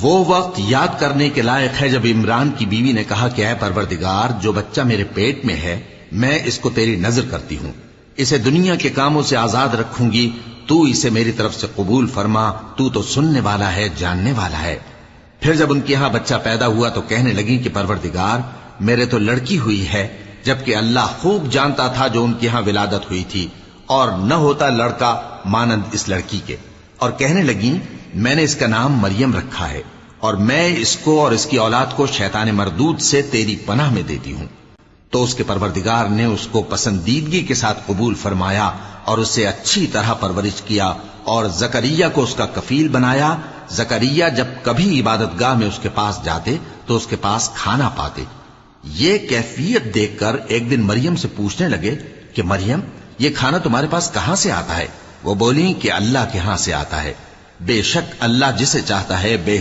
وہ وقت یاد کرنے کے لائق ہے جب عمران کی بیوی نے کہا کہ اے پروردگار، جو بچہ میرے پیٹ میں ہے میں اس کو تیری نظر کرتی ہوں، اسے دنیا کے کاموں سے آزاد رکھوں گی، تو اسے میری طرف سے قبول فرما، تو سننے والا ہے، جاننے والا ہے۔ پھر جب ان کے ہاں بچہ پیدا ہوا تو کہنے لگی کہ پروردگار، میرے تو لڑکی ہوئی ہے، جبکہ اللہ خوب جانتا تھا جو ان کے ہاں ولادت ہوئی تھی، اور نہ ہوتا لڑکا مانند اس لڑکی کے۔ اور کہنے لگیں میں نے اس کا نام مریم رکھا ہے، اور میں اس کو اور اس کی اولاد کو شیطان مردود سے تیری پناہ میں دیتی ہوں۔ تو اس کے پروردگار نے اس کو پسندیدگی کے ساتھ قبول فرمایا اور اسے اچھی طرح پرورش کیا، اور زکریا کو اس کا کفیل بنایا۔ زکریا جب کبھی عبادت گاہ میں اس کے پاس جاتے تو اس کے پاس کھانا پاتے۔ یہ کیفیت دیکھ کر ایک دن مریم سے پوچھنے لگے کہ مریم، یہ کھانا تمہارے پاس کہاں سے آتا ہے؟ وہ بولی کہ اللہ کے ہاں سے آتا ہے، بے شک اللہ جسے چاہتا ہے بے